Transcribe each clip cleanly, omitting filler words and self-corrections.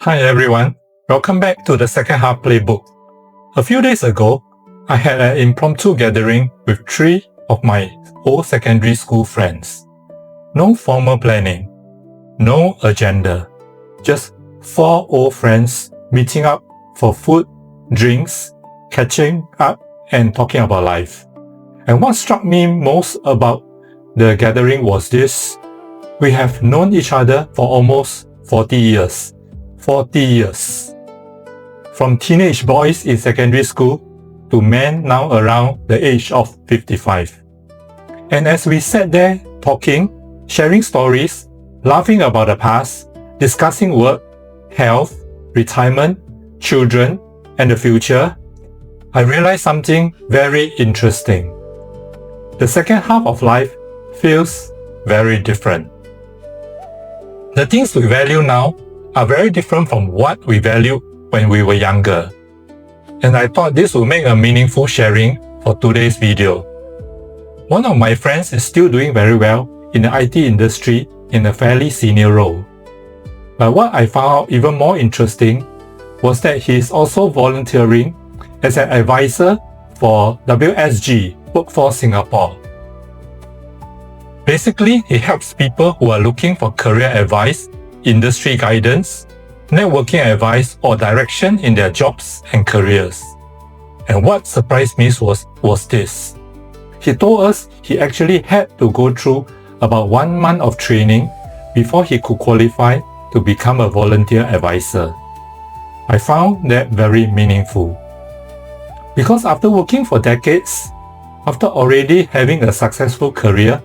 Hi everyone, welcome back to the Second Half Playbook. A few days ago, I had an impromptu gathering with 3 of my old secondary school friends. No formal planning, no agenda, just 4 old friends meeting up for food, drinks, catching up and talking about life. And what struck me most about the gathering was this: we have known each other for almost 40 years. 40 years. From teenage boys in secondary school to men now around the age of 55. And as we sat there talking, sharing stories, laughing about the past, discussing work, health, retirement, children, and the future, I realized something very interesting. The second half of life feels very different. The things we value now are very different from what we valued when we were younger. And I thought this would make a meaningful sharing for today's video. One of my friends is still doing very well in the IT industry in a fairly senior role. But what I found out even more interesting was that he is also volunteering as an advisor for WSG, Workforce Singapore. Basically, he helps people who are looking for career advice, industry guidance, networking advice, or direction in their jobs and careers. And what surprised me was this. He told us he actually had to go through about 1 month of training before he could qualify to become a volunteer advisor. I found that very meaningful. Because after working for decades, after already having a successful career,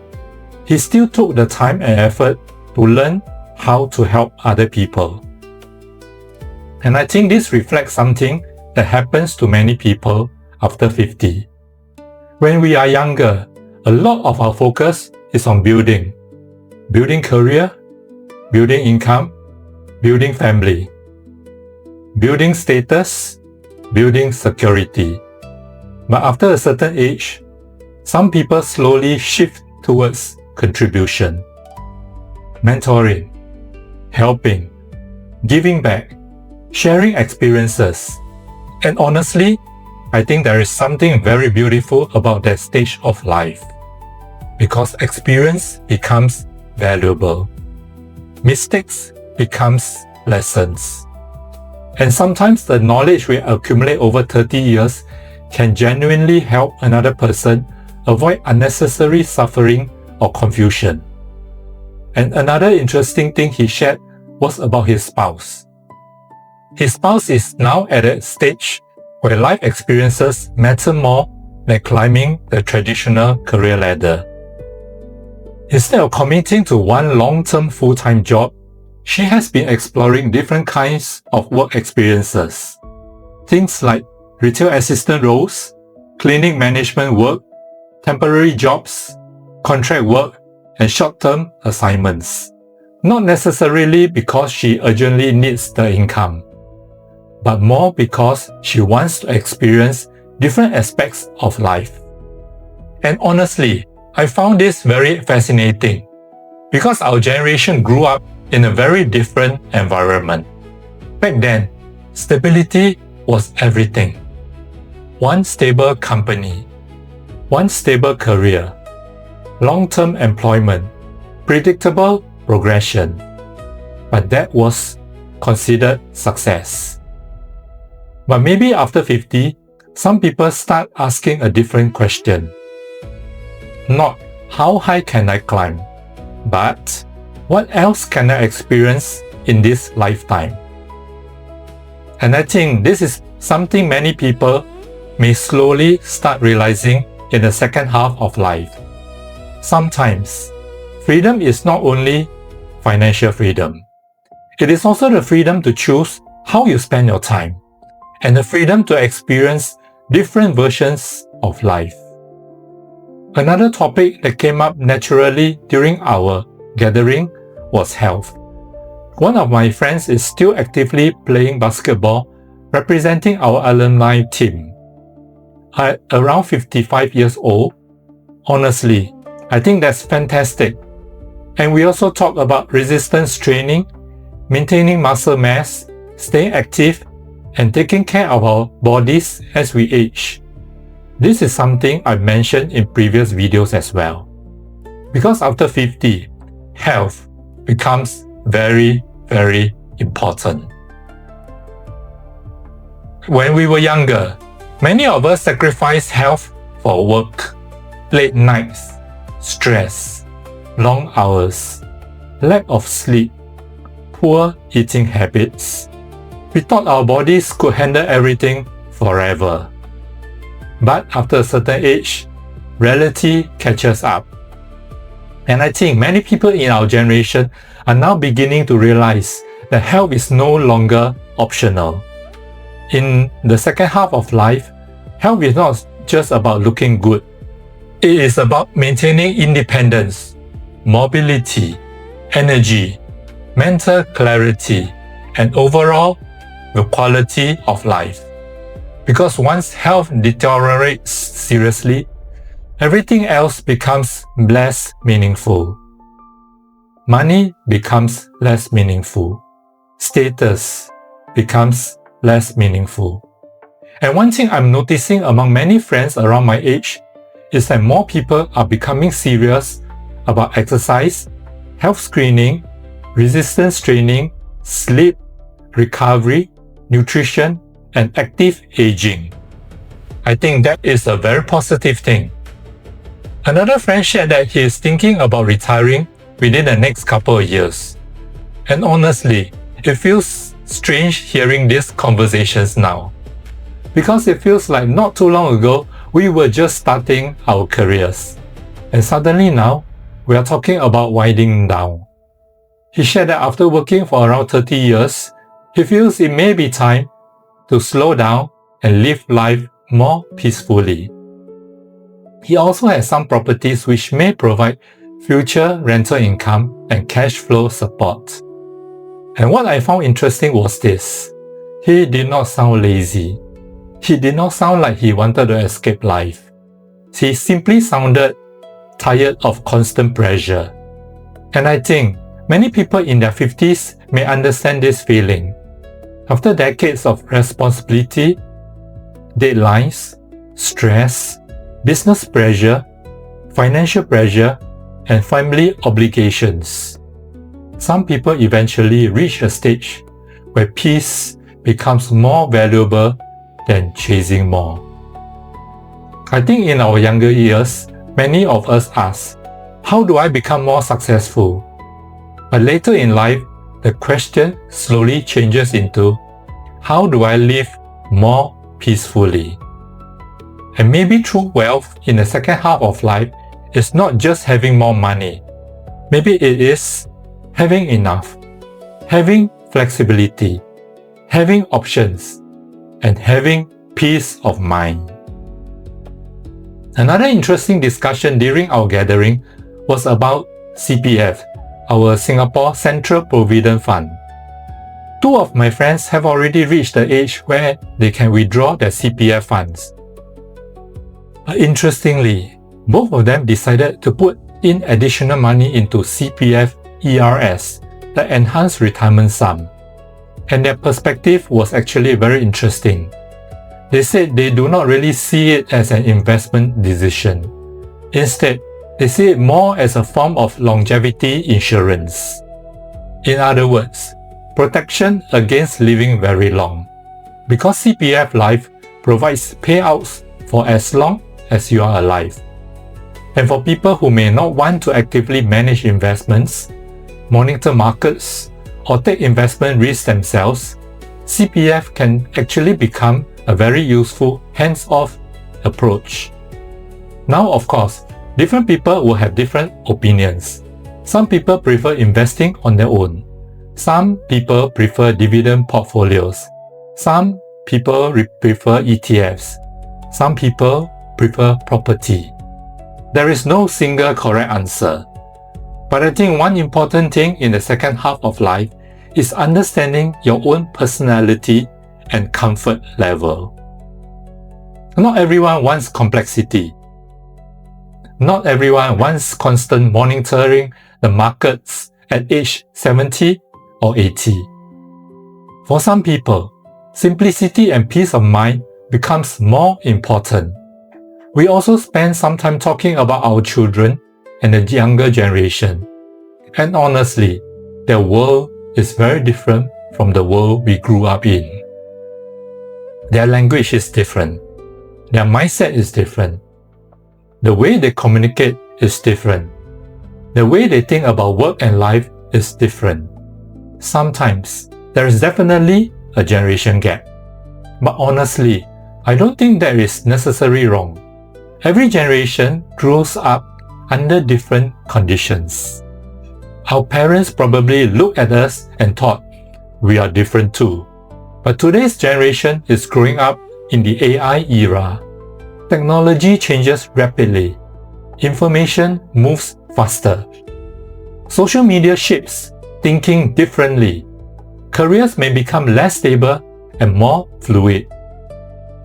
he still took the time and effort to learn how to help other people. And I think this reflects something that happens to many people after 50. When we are younger, a lot of our focus is on building career, building income, building family, building status, building security. But after a certain age, some people slowly shift towards contribution, mentoring, helping, giving back, sharing experiences. And honestly, I think there is something very beautiful about that stage of life. Because experience becomes valuable. Mistakes becomes lessons. And sometimes the knowledge we accumulate over 30 years can genuinely help another person avoid unnecessary suffering or confusion. And another interesting thing he shared was about his spouse. His spouse is now at a stage where life experiences matter more than climbing the traditional career ladder. Instead of committing to one long-term full-time job, she has been exploring different kinds of work experiences. Things like retail assistant roles, clinic management work, temporary jobs, contract work, and short-term assignments. Not necessarily because she urgently needs the income, but more because she wants to experience different aspects of life. And honestly, I found this very fascinating because our generation grew up in a very different environment. Back then, stability was everything. One stable company, one stable career, long-term employment, predictable progression. But that was considered success. But maybe after 50, some people start asking a different question. Not how high can I climb, but what else can I experience in this lifetime? And I think this is something many people may slowly start realizing in the second half of life. Sometimes, freedom is not only financial freedom. It is also the freedom to choose how you spend your time and the freedom to experience different versions of life. Another topic that came up naturally during our gathering was health. One of my friends is still actively playing basketball, representing our alumni team. At around 55 years old, honestly, I think that's fantastic. And we also talk about resistance training, maintaining muscle mass, staying active, and taking care of our bodies as we age. This is something I mentioned in previous videos as well. Because after 50, health becomes very, very important. When we were younger, many of us sacrificed health for work, late nights, stress, long hours, lack of sleep, poor eating habits. We thought our bodies could handle everything forever. But after a certain age, reality catches up. And I think many people in our generation are now beginning to realize that health is no longer optional. In the second half of life, health is not just about looking good. It is about maintaining independence, mobility, energy, mental clarity, and overall the quality of life. Because once health deteriorates seriously, everything else becomes less meaningful. Money becomes less meaningful. Status becomes less meaningful. And one thing I'm noticing among many friends around my age is that more people are becoming serious about exercise, health screening, resistance training, sleep, recovery, nutrition, and active aging. I think that is a very positive thing. Another friend shared that he is thinking about retiring within the next couple of years. And honestly, it feels strange hearing these conversations now. Because it feels like not too long ago, we were just starting our careers. And suddenly now, we are talking about winding down. He shared that after working for around 30 years, he feels it may be time to slow down and live life more peacefully. He also has some properties which may provide future rental income and cash flow support. And what I found interesting was this. He did not sound lazy. He did not sound like he wanted to escape life. He simply sounded tired of constant pressure. And I think many people in their 50s may understand this feeling. After decades of responsibility, deadlines, stress, business pressure, financial pressure, and family obligations, some people eventually reach a stage where peace becomes more valuable than chasing more. I think in our younger years, many of us ask, how do I become more successful? But later in life, the question slowly changes into, how do I live more peacefully? And maybe true wealth in the second half of life is not just having more money. Maybe it is having enough, having flexibility, having options, and having peace of mind. Another interesting discussion during our gathering was about CPF, our Singapore Central Provident Fund. Two of my friends have already reached the age where they can withdraw their CPF funds. Interestingly, both of them decided to put in additional money into CPF ERS, the Enhanced Retirement Sum. And their perspective was actually very interesting. They said they do not really see it as an investment decision. Instead, they see it more as a form of longevity insurance. In other words, protection against living very long. Because CPF Life provides payouts for as long as you are alive. And for people who may not want to actively manage investments, monitor markets, or take investment risks themselves, CPF can actually become a very useful hands-off approach. Now, of course, different people will have different opinions. Some people prefer investing on their own. Some people prefer dividend portfolios. Some people prefer ETFs. Some people prefer property. There is no single correct answer. But I think one important thing in the second half of life is understanding your own personality and comfort level. Not everyone wants complexity. Not everyone wants constant monitoring the markets at age 70 or 80. For some people, simplicity and peace of mind becomes more important. We also spend some time talking about our children and the younger generation. And honestly, their world is very different from the world we grew up in. Their language is different. Their mindset is different. The way they communicate is different. The way they think about work and life is different. Sometimes, there is definitely a generation gap. But honestly, I don't think that is necessarily wrong. Every generation grows up under different conditions. Our parents probably looked at us and thought, we are different too. But today's generation is growing up in the AI era. Technology changes rapidly. Information moves faster. Social media shapes thinking differently. Careers may become less stable and more fluid.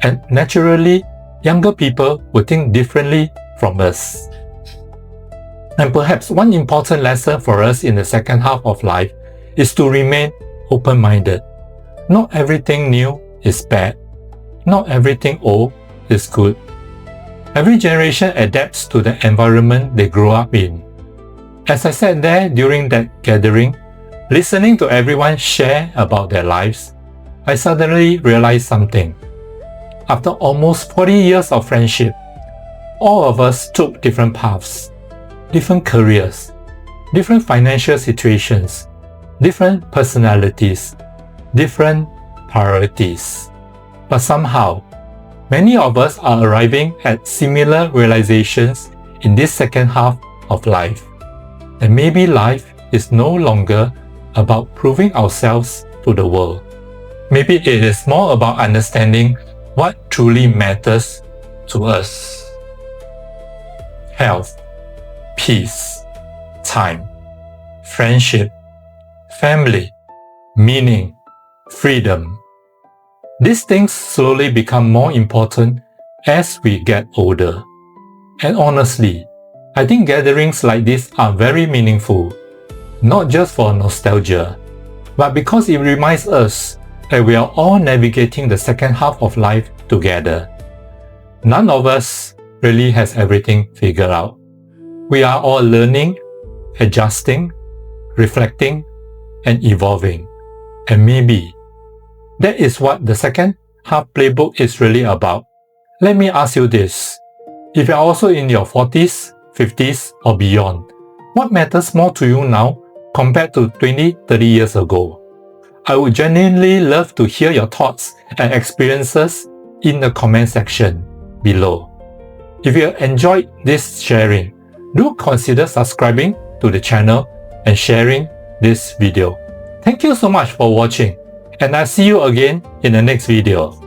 And naturally, younger people will think differently from us. And perhaps one important lesson for us in the second half of life is to remain open-minded. Not everything new is bad. Not everything old is good. Every generation adapts to the environment they grow up in. As I sat there during that gathering, listening to everyone share about their lives, I suddenly realized something. After almost 40 years of friendship, all of us took different paths, different careers, different financial situations, different personalities, different priorities. But somehow, many of us are arriving at similar realizations in this second half of life. And maybe life is no longer about proving ourselves to the world. Maybe it is more about understanding what truly matters to us. Health, peace, time, friendship, family, meaning, freedom. These things slowly become more important as we get older. And honestly, I think gatherings like this are very meaningful, not just for nostalgia, but because it reminds us that we are all navigating the second half of life together. None of us really has everything figured out. We are all learning, adjusting, reflecting, and evolving. And maybe that is what the Second Half Playbook is really about. Let me ask you this. If you are also in your 40s, 50s, or beyond, what matters more to you now compared to 20, 30 years ago? I would genuinely love to hear your thoughts and experiences in the comment section below. If you enjoyed this sharing, do consider subscribing to the channel and sharing this video. Thank you so much for watching, and I'll see you again in the next video.